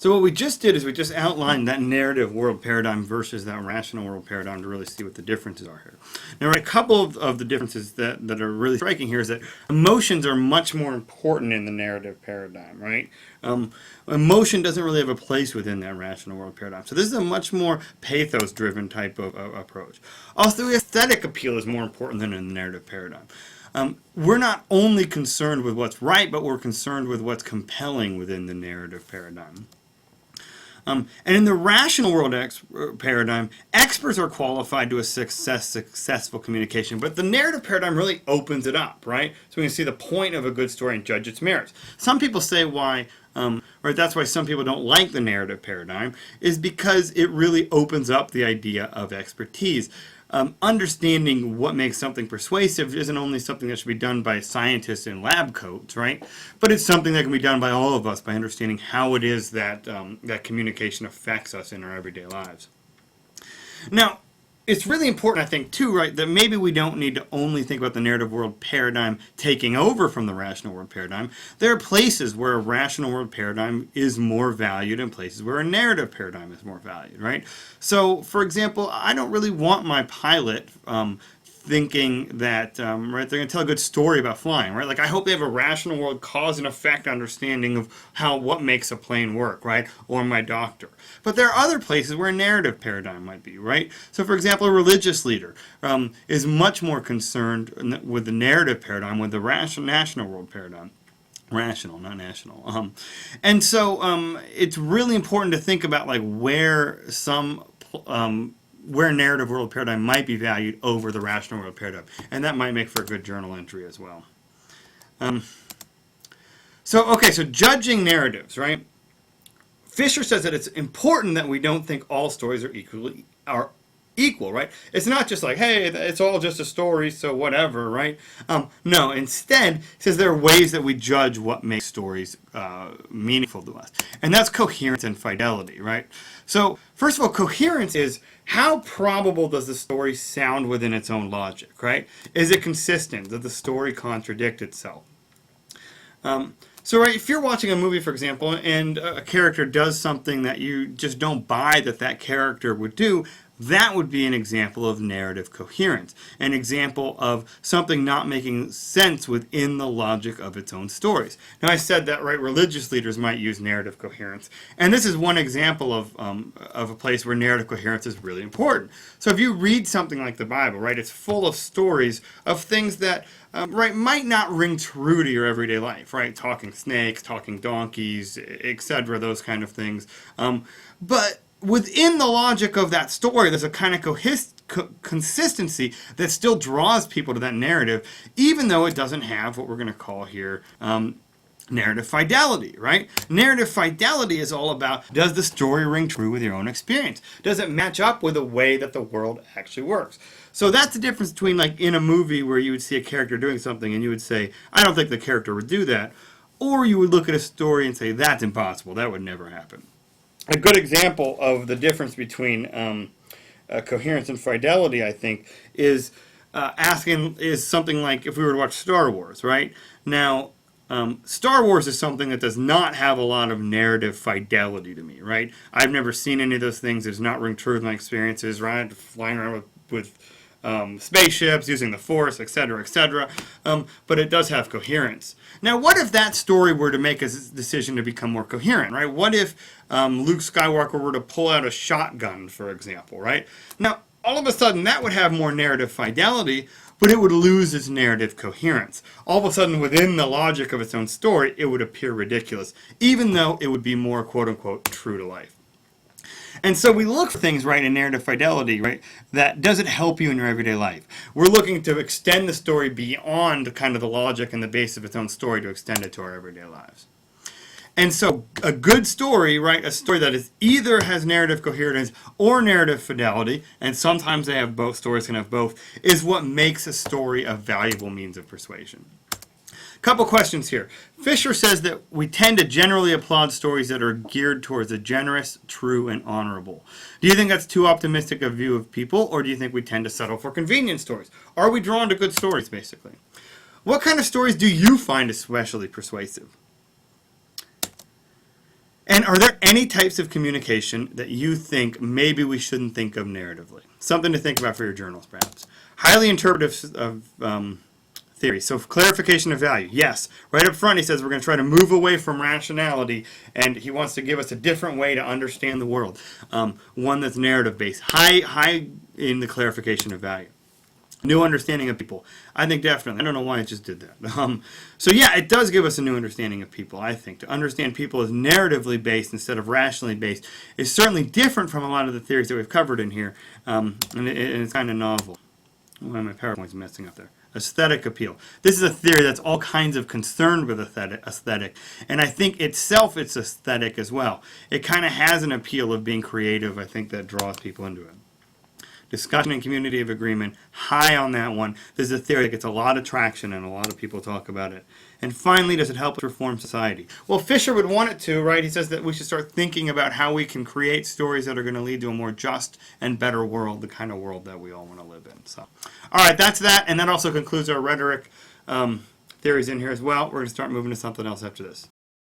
So what we just did is we just outlined that narrative world paradigm versus that rational world paradigm to really see what the differences are here. Now, right, a couple of the differences that are really striking here is that emotions are much more important in the narrative paradigm, right? Emotion doesn't really have a place within that rational world paradigm. So this is a much more pathos-driven type of approach. Also, the aesthetic appeal is more important than in the narrative paradigm. We're not only concerned with what's right, but we're concerned with what's compelling within the narrative paradigm. And in the rational world paradigm, experts are qualified to assist successful communication, but the narrative paradigm really opens it up, right? So we can see the point of a good story and judge its merits. Some people say or that's why some people don't like the narrative paradigm, is because it really opens up the idea of expertise. Understanding what makes something persuasive isn't only something that should be done by scientists in lab coats, right? But it's something that can be done by all of us by understanding how it is that that communication affects us in our everyday lives. Now, it's really important, I think, too, right, that maybe we don't need to only think about the narrative world paradigm taking over from the rational world paradigm. There are places where a rational world paradigm is more valued and places where a narrative paradigm is more valued, right? So, for example, I don't really want my pilot thinking that right, they're going to tell a good story about flying, right? Like, I hope they have a rational world cause and effect understanding of what makes a plane work, right? Or my doctor. But there are other places where a narrative paradigm might be, right? So, for example, a religious leader is much more concerned with the narrative paradigm, with the national world paradigm. Rational, not national. And so it's really important to think about like where narrative world paradigm might be valued over the rational world paradigm. And that might make for a good journal entry as well. So judging narratives, right? Fisher says that it's important that we don't think all stories are equal, right? It's not just like, hey, it's all just a story, so whatever, right? No, instead, he says there are ways that we judge what makes stories meaningful to us. And that's coherence and fidelity, right? So, first of all, coherence is how probable does the story sound within its own logic, right? Is it consistent? Does the story contradict itself? So, right, if you're watching a movie, for example, and a character does something that you just don't buy that character would do, that would be an example of narrative coherence, an example of something not making sense within the logic of its own stories. Now, I said that, right, religious leaders might use narrative coherence, and this is one example of a place where narrative coherence is really important. So if you read something like the Bible, right, it's full of stories of things that right, might not ring true to your everyday life, right? Talking snakes, talking donkeys, etc., those kind of things. But within the logic of that story, there's a kind of consistency that still draws people to that narrative, even though it doesn't have what we're going to call here narrative fidelity, right? Narrative fidelity is all about, does the story ring true with your own experience? Does it match up with the way that the world actually works? So that's the difference between, like, in a movie where you would see a character doing something and you would say, I don't think the character would do that. Or you would look at a story and say, that's impossible. That would never happen. A good example of the difference between coherence and fidelity, I think, is something like if we were to watch Star Wars, right? Now, Star Wars is something that does not have a lot of narrative fidelity to me, right? I've never seen any of those things. It does not ring true with my experiences, right? Flying around with spaceships, using the Force, etc., etc. But it does have coherence. Now, what if that story were to make a decision to become more coherent, right? What if Luke Skywalker were to pull out a shotgun, for example, right? Now, all of a sudden, that would have more narrative fidelity, but it would lose its narrative coherence. All of a sudden, within the logic of its own story, it would appear ridiculous, even though it would be more, quote-unquote, true to life. And so we look for things, right, in narrative fidelity, right, that doesn't help you in your everyday life. We're looking to extend the story beyond kind of the logic and the base of its own story to extend it to our everyday lives. And so a good story, right, a story that is either has narrative coherence or narrative fidelity, and sometimes they have both, stories can have both, is what makes a story a valuable means of persuasion. Couple questions here. Fisher says that we tend to generally applaud stories that are geared towards the generous, true, and honorable. Do you think that's too optimistic a view of people, or do you think we tend to settle for convenient stories? Are we drawn to good stories, basically? What kind of stories do you find especially persuasive? And are there any types of communication that you think maybe we shouldn't think of narratively? Something to think about for your journals, perhaps. Highly interpretive theory. So clarification of value. Yes, right up front he says we're going to try to move away from rationality, and he wants to give us a different way to understand the world. One that's narrative based. High in the clarification of value. New understanding of people. I think definitely. I don't know why I just did that. So yeah, it does give us a new understanding of people, I think. To understand people as narratively based instead of rationally based is certainly different from a lot of the theories that we've covered in here. And it's kind of novel. Why my PowerPoint's messing up there. Aesthetic appeal. This is a theory that's all kinds of concerned with aesthetic, and I think itself it's aesthetic as well. It kind of has an appeal of being creative, I think, that draws people into it. Discussion and community of agreement, high on that one. This is a theory that gets a lot of traction and a lot of people talk about it. And finally, does it help us reform society? Well, Fisher would want it to, right? He says that we should start thinking about how we can create stories that are going to lead to a more just and better world, the kind of world that we all want to live in. So, all right, that's that. And that also concludes our rhetoric theories in here as well. We're going to start moving to something else after this.